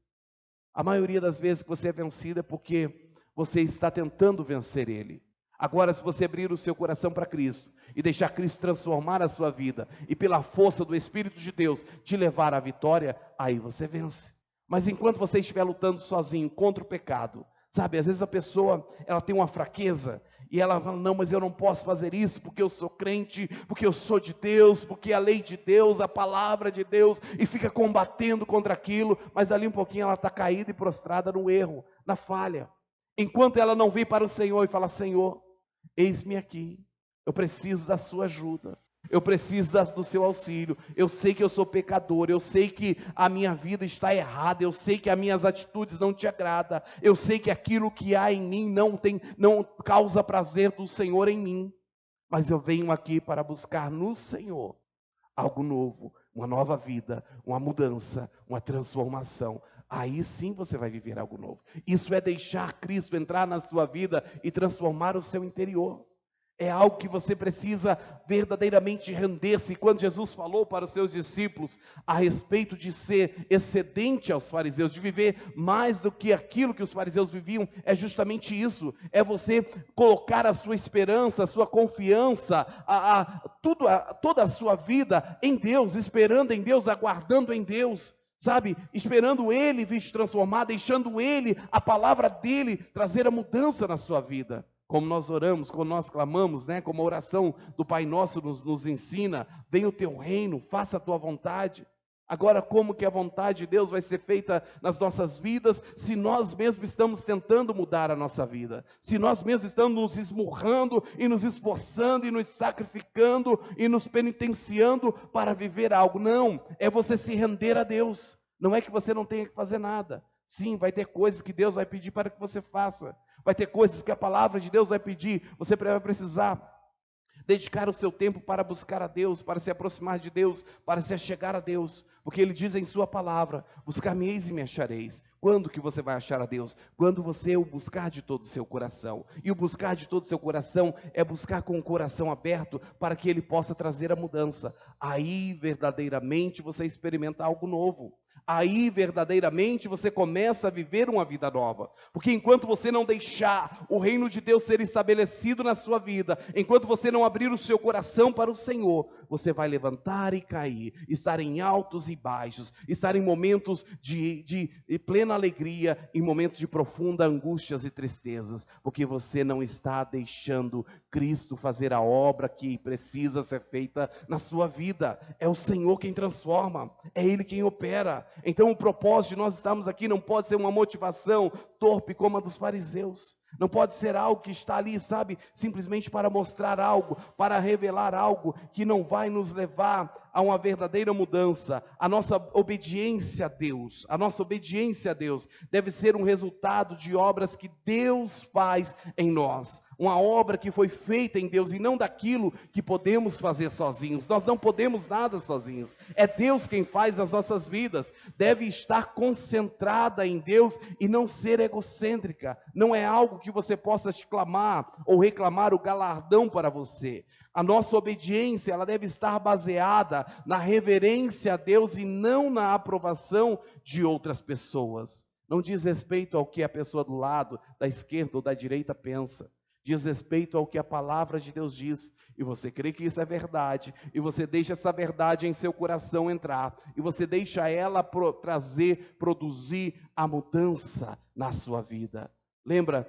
A maioria das vezes que você é vencido é porque você está tentando vencer ele. Agora, se você abrir o seu coração para Cristo e deixar Cristo transformar a sua vida e pela força do Espírito de Deus te levar à vitória, aí você vence. Mas enquanto você estiver lutando sozinho contra o pecado, sabe, às vezes a pessoa, ela tem uma fraqueza e ela fala, não, mas eu não posso fazer isso porque eu sou crente, porque eu sou de Deus, porque a lei de Deus, a palavra de Deus, e fica combatendo contra aquilo, mas ali um pouquinho ela está caída e prostrada no erro, na falha. Enquanto ela não vem para o Senhor e fala, Senhor, eis-me aqui, eu preciso da sua ajuda, eu preciso do seu auxílio, eu sei que eu sou pecador, eu sei que a minha vida está errada, eu sei que as minhas atitudes não te agradam, eu sei que aquilo que há em mim não causa prazer do Senhor em mim, mas eu venho aqui para buscar no Senhor algo novo, uma nova vida, uma mudança, uma transformação. Aí sim você vai viver algo novo. Isso é deixar Cristo entrar na sua vida e transformar o seu interior. É algo que você precisa verdadeiramente render-se. Quando Jesus falou para os seus discípulos a respeito de ser excedente aos fariseus, de viver mais do que aquilo que os fariseus viviam, é justamente isso. É você colocar a sua esperança, a sua confiança, toda a sua vida em Deus, esperando em Deus, aguardando em Deus. Sabe, esperando Ele vir te transformar, deixando Ele, a palavra dEle, trazer a mudança na sua vida. Como nós oramos, como nós clamamos, né? Como a oração do Pai Nosso nos ensina, venha o teu reino, faça a tua vontade. Agora, como que a vontade de Deus vai ser feita nas nossas vidas, se nós mesmos estamos tentando mudar a nossa vida? Se nós mesmos estamos nos esmurrando e nos esforçando e nos sacrificando e nos penitenciando para viver algo? Não, é você se render a Deus. Não é que você não tenha que fazer nada. Sim, vai ter coisas que Deus vai pedir para que você faça. Vai ter coisas que a palavra de Deus vai pedir. Você vai precisar dedicar o seu tempo para buscar a Deus, para se aproximar de Deus, para se achegar a Deus, porque Ele diz em sua palavra: buscar-me-eis e me achareis. Quando que você vai achar a Deus? Quando você o buscar de todo o seu coração. E o buscar de todo o seu coração é buscar com o coração aberto para que Ele possa trazer a mudança. Aí verdadeiramente você experimenta algo novo. Aí verdadeiramente você começa a viver uma vida nova, porque enquanto você não deixar o reino de Deus ser estabelecido na sua vida, enquanto você não abrir o seu coração para o Senhor, você vai levantar e cair, estar em altos e baixos, estar em momentos de plena alegria, em momentos de profunda angústias e tristezas, porque você não está deixando Cristo fazer a obra que precisa ser feita na sua vida. É o Senhor quem transforma, é Ele quem opera. Então o propósito de nós estarmos aqui não pode ser uma motivação torpe como a dos fariseus. Não pode ser algo que está ali, sabe, simplesmente para mostrar algo, para revelar algo que não vai nos levar a uma verdadeira mudança. A nossa obediência a Deus deve ser um resultado de obras que Deus faz em nós. Uma obra que foi feita em Deus e não daquilo que podemos fazer sozinhos. Nós não podemos nada sozinhos. É Deus quem faz as nossas vidas. Deve estar concentrada em Deus e não ser egocêntrica. Não é algo que você possa exclamar ou reclamar o galardão para você. A nossa obediência, ela deve estar baseada na reverência a Deus e não na aprovação de outras pessoas. Não diz respeito ao que a pessoa do lado, da esquerda ou da direita pensa. Diz respeito ao que a palavra de Deus diz, e você crê que isso é verdade, e você deixa essa verdade em seu coração entrar, e você deixa ela produzir a mudança na sua vida. Lembra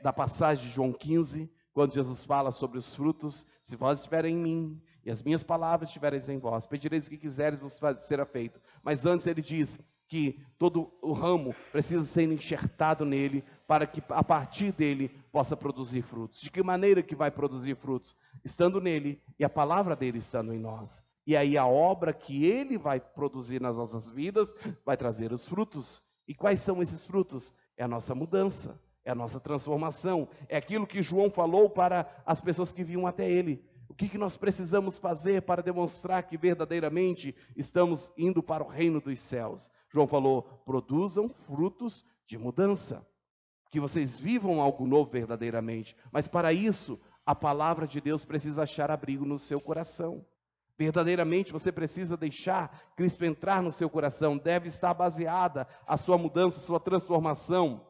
da passagem de João 15, quando Jesus fala sobre os frutos? Se vós estiverem em mim, e as minhas palavras estiverem em vós, pedireis o que quiseres, vos será feito. Mas antes ele diz que todo o ramo precisa ser enxertado nele, para que a partir dele possa produzir frutos. De que maneira que vai produzir frutos? Estando nele e a palavra dele estando em nós. E aí a obra que ele vai produzir nas nossas vidas vai trazer os frutos. E quais são esses frutos? É a nossa mudança, é a nossa transformação, é aquilo que João falou para as pessoas que vinham até ele. O que nós precisamos fazer para demonstrar que verdadeiramente estamos indo para o reino dos céus? João falou: produzam frutos de mudança, que vocês vivam algo novo verdadeiramente. Mas para isso, a palavra de Deus precisa achar abrigo no seu coração. Verdadeiramente você precisa deixar Cristo entrar no seu coração. Deve estar baseada a sua mudança, a sua transformação.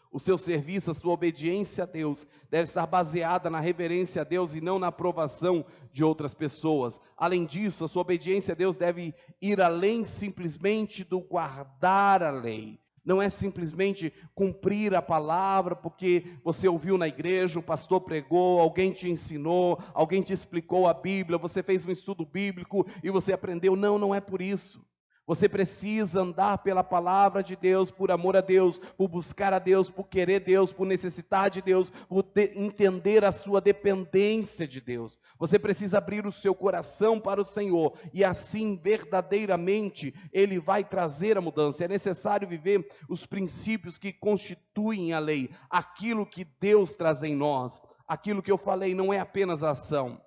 O seu serviço, a sua obediência a Deus deve estar baseada na reverência a Deus e não na aprovação de outras pessoas. Além disso, a sua obediência a Deus deve ir além simplesmente do guardar a lei. Não é simplesmente cumprir a palavra porque você ouviu na igreja, o pastor pregou, alguém te ensinou, alguém te explicou a Bíblia, você fez um estudo bíblico e você aprendeu. Não, não é por isso. Você precisa andar pela palavra de Deus, por amor a Deus, por buscar a Deus, por querer Deus, por necessitar de Deus, por entender a sua dependência de Deus. Você precisa abrir o seu coração para o Senhor, e assim verdadeiramente Ele vai trazer a mudança. É necessário viver os princípios que constituem a lei, aquilo que Deus traz em nós. Aquilo que eu falei não é apenas a ação,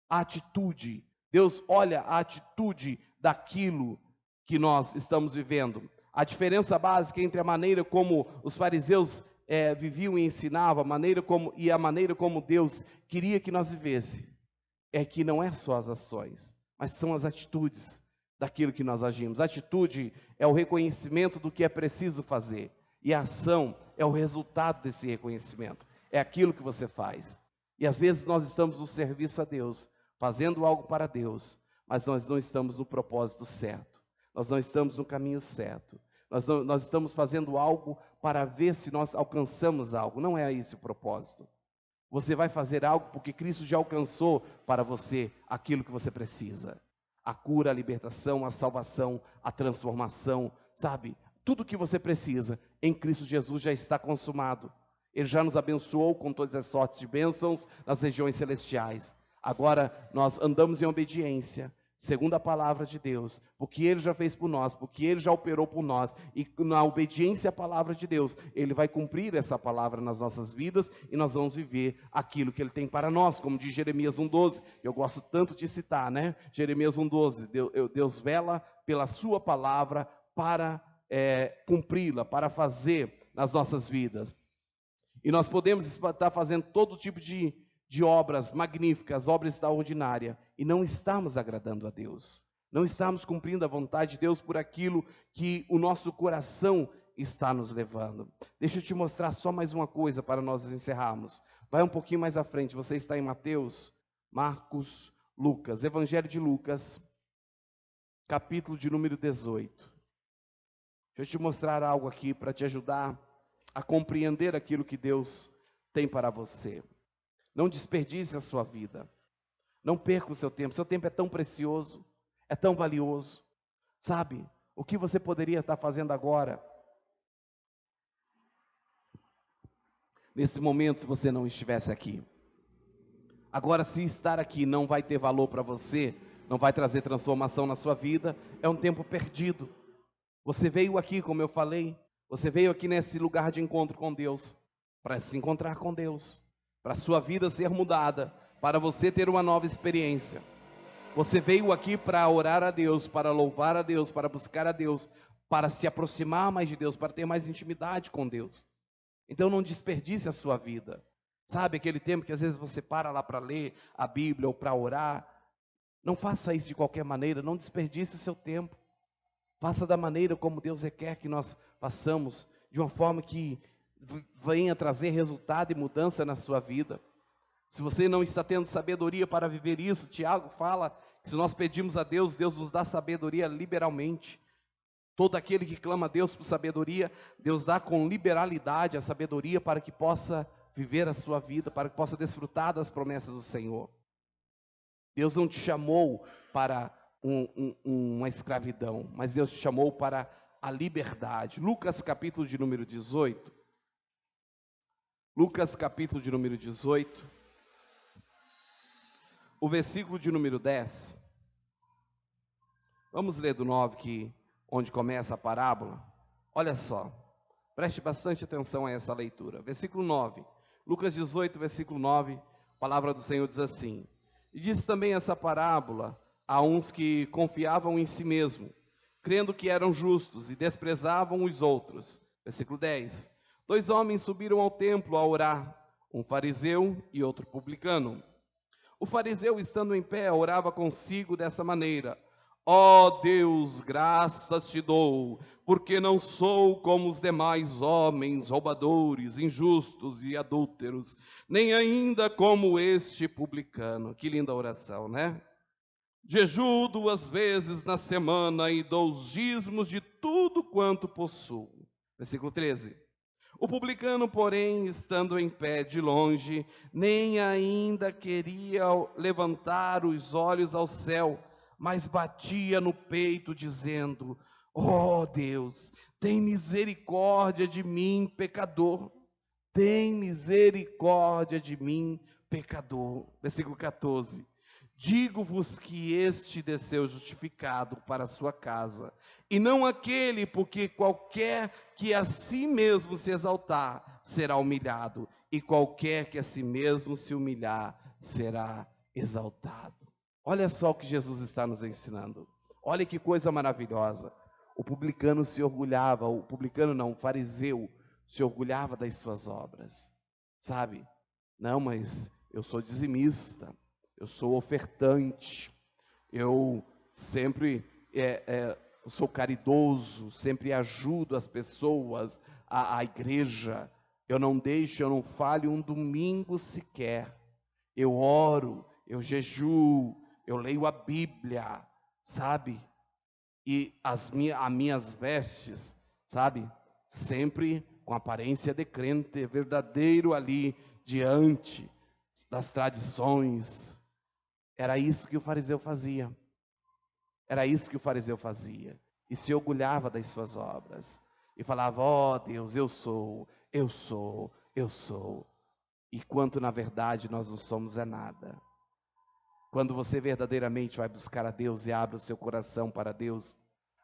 a atitude. Deus olha a atitude daquilo que nós estamos vivendo. A diferença básica entre a maneira como os fariseus viviam e ensinavam, a maneira como Deus queria que nós vivêssemos, é que não é só as ações, mas são as atitudes daquilo que nós agimos. A atitude é o reconhecimento do que é preciso fazer, e a ação é o resultado desse reconhecimento, é aquilo que você faz. E às vezes nós estamos no serviço a Deus, fazendo algo para Deus, mas nós não estamos no propósito certo. Nós não estamos no caminho certo. Nós estamos fazendo algo para ver se nós alcançamos algo. Não é esse o propósito. Você vai fazer algo porque Cristo já alcançou para você aquilo que você precisa. A cura, a libertação, a salvação, a transformação, sabe? Tudo que você precisa em Cristo Jesus já está consumado. Ele já nos abençoou com todas as sortes de bênçãos nas regiões celestiais. Agora nós andamos em obediência, segundo a palavra de Deus, porque Ele já fez por nós, porque Ele já operou por nós, e na obediência à palavra de Deus, Ele vai cumprir essa palavra nas nossas vidas, e nós vamos viver aquilo que Ele tem para nós, como diz Jeremias 1,12, eu gosto tanto de citar, né? Jeremias 1,12, Deus vela pela sua palavra para cumpri-la, para fazer nas nossas vidas. E nós podemos estar fazendo todo tipo de obras magníficas, obras extraordinárias, e não estamos agradando a Deus. Não estamos cumprindo a vontade de Deus por aquilo que o nosso coração está nos levando. Deixa eu te mostrar só mais uma coisa para nós encerrarmos. Vai um pouquinho mais à frente, você está em Mateus, Marcos, Lucas, Evangelho de Lucas, capítulo de número 18. Deixa eu te mostrar algo aqui para te ajudar a compreender aquilo que Deus tem para você. Não desperdice a sua vida. Não perca o seu tempo. Seu tempo é tão precioso, é tão valioso. Sabe, o que você poderia estar fazendo agora? Nesse momento, se você não estivesse aqui. Agora, se estar aqui não vai ter valor para você, não vai trazer transformação na sua vida, é um tempo perdido. Você veio aqui, como eu falei, você veio aqui nesse lugar de encontro com Deus, para se encontrar com Deus, para a sua vida ser mudada, para você ter uma nova experiência. Você veio aqui para orar a Deus, para louvar a Deus, para buscar a Deus, para se aproximar mais de Deus, para ter mais intimidade com Deus. Então não desperdice a sua vida. Sabe aquele tempo que às vezes você para lá para ler a Bíblia ou para orar? Não faça isso de qualquer maneira, não desperdice o seu tempo. Faça da maneira como Deus requer que nós façamos, de uma forma que venha trazer resultado e mudança na sua vida. Se você não está tendo sabedoria para viver isso, Tiago fala que se nós pedimos a Deus, Deus nos dá sabedoria liberalmente. Todo aquele que clama a Deus por sabedoria, Deus dá com liberalidade a sabedoria para que possa viver a sua vida, para que possa desfrutar das promessas do Senhor. Deus não te chamou para uma escravidão, mas Deus te chamou para a liberdade. Lucas capítulo de número 18. Lucas capítulo de número 18. O versículo de número 10. Vamos ler do 9, onde começa a parábola. Olha só, preste bastante atenção a essa leitura. Versículo 9. Lucas 18, versículo 9. A palavra do Senhor diz assim: e disse também essa parábola a uns que confiavam em si mesmo, crendo que eram justos e desprezavam os outros. Versículo 10. 2 homens subiram ao templo a orar, um fariseu e outro publicano. O fariseu, estando em pé, orava consigo dessa maneira: ó Deus, graças te dou, porque não sou como os demais homens, roubadores, injustos e adúlteros, nem ainda como este publicano. Que linda oração, né? Jejuo 2 vezes na semana e dou os dízimos de tudo quanto possuo. Versículo 13. O publicano, porém, estando em pé de longe, nem ainda queria levantar os olhos ao céu, mas batia no peito, dizendo: ó Deus, tem misericórdia de mim, pecador. Tem misericórdia de mim, pecador. Versículo 14. Digo-vos que este desceu justificado para a sua casa, e não aquele, porque qualquer que a si mesmo se exaltar, será humilhado, e qualquer que a si mesmo se humilhar, será exaltado. Olha só o que Jesus está nos ensinando. Olha que coisa maravilhosa. O publicano se orgulhava, o fariseu se orgulhava das suas obras. Sabe? Não, mas eu sou dizimista, eu sou ofertante, eu sempre sou caridoso, sempre ajudo as pessoas, a igreja. Eu não falho um domingo sequer. Eu oro, eu jejuo, eu leio a Bíblia, sabe? E as minhas vestes, sabe? Sempre com aparência de crente, verdadeiro ali diante das tradições. Era isso que o fariseu fazia. Era isso que o fariseu fazia. E se orgulhava das suas obras. E falava, ó Deus, eu sou, eu sou, eu sou. E quanto na verdade nós não somos é nada. Quando você verdadeiramente vai buscar a Deus e abre o seu coração para Deus,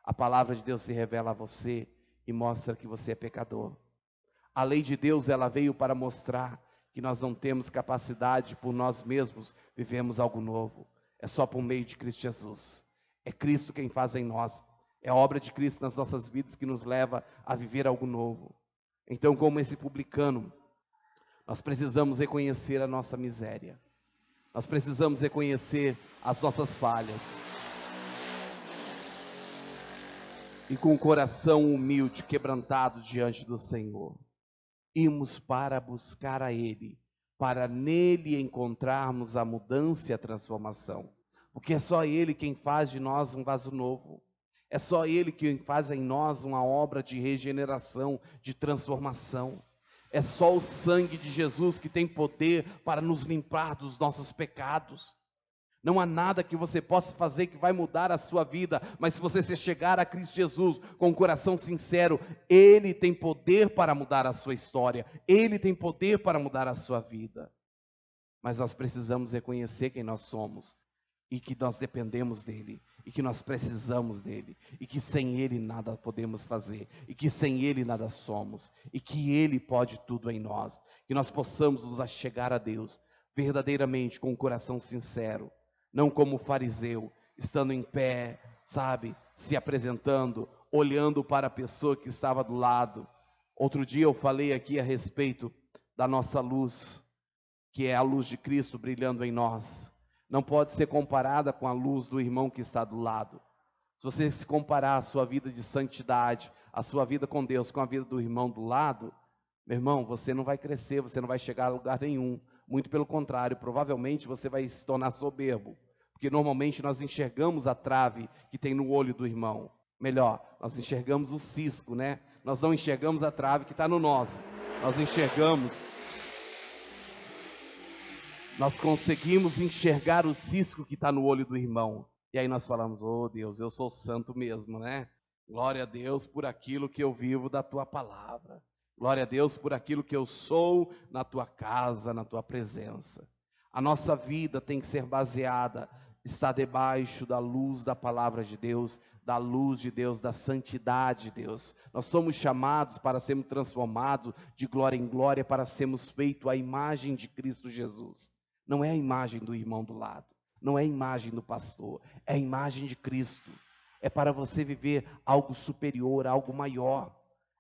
a palavra de Deus se revela a você e mostra que você é pecador. A lei de Deus, ela veio para mostrar que nós não temos capacidade por nós mesmos vivemos algo novo. É só por meio de Cristo Jesus. É Cristo quem faz em nós. É a obra de Cristo nas nossas vidas que nos leva a viver algo novo. Então, como esse publicano, nós precisamos reconhecer a nossa miséria. Nós precisamos reconhecer as nossas falhas. E com o coração humilde, quebrantado diante do Senhor, irmos para buscar a Ele, para nele encontrarmos a mudança e a transformação. Porque é só Ele quem faz de nós um vaso novo. É só Ele quem faz em nós uma obra de regeneração, de transformação. É só o sangue de Jesus que tem poder para nos limpar dos nossos pecados. Não há nada que você possa fazer que vai mudar a sua vida, mas se você se chegar a Cristo Jesus com um coração sincero, Ele tem poder para mudar a sua história, Ele tem poder para mudar a sua vida. Mas nós precisamos reconhecer quem nós somos, e que nós dependemos dEle, e que nós precisamos dEle, e que sem Ele nada podemos fazer, e que sem Ele nada somos, e que Ele pode tudo em nós, que nós possamos nos achegar a Deus, verdadeiramente com um coração sincero, não como o fariseu, estando em pé, sabe, se apresentando, olhando para a pessoa que estava do lado. Outro dia eu falei aqui a respeito da nossa luz, que é a luz de Cristo brilhando em nós. Não pode ser comparada com a luz do irmão que está do lado. Se você se comparar a sua vida de santidade, a sua vida com Deus, com a vida do irmão do lado, meu irmão, você não vai crescer, você não vai chegar a lugar nenhum. Muito pelo contrário, provavelmente você vai se tornar soberbo. Porque normalmente nós enxergamos a trave que tem no olho do irmão. Melhor, nós enxergamos o cisco, né? Nós não enxergamos a trave que está no nosso. Nós conseguimos enxergar o cisco que está no olho do irmão. E aí nós falamos, oh Deus, eu sou santo mesmo, né? Glória a Deus por aquilo que eu vivo da tua palavra. Glória a Deus por aquilo que eu sou na tua casa, na tua presença. A nossa vida tem que ser baseada, está debaixo da luz da palavra de Deus, da luz de Deus, da santidade de Deus. Nós somos chamados para sermos transformados de glória em glória, para sermos feitos à imagem de Cristo Jesus. Não é a imagem do irmão do lado, não é a imagem do pastor, é a imagem de Cristo. É para você viver algo superior, algo maior.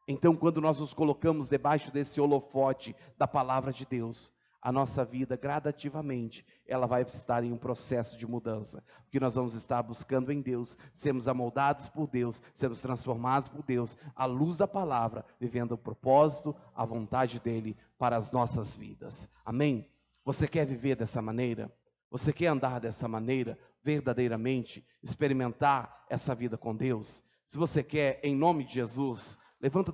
Então, quando nós nos colocamos debaixo desse holofote da palavra de Deus, a nossa vida, gradativamente, ela vai estar em um processo de mudança. Porque nós vamos estar buscando em Deus, sermos amoldados por Deus, sermos transformados por Deus, à luz da palavra, vivendo o propósito, a vontade dEle para as nossas vidas. Amém? Você quer viver dessa maneira? Você quer andar dessa maneira, verdadeiramente, experimentar essa vida com Deus? Se você quer, em nome de Jesus, levanta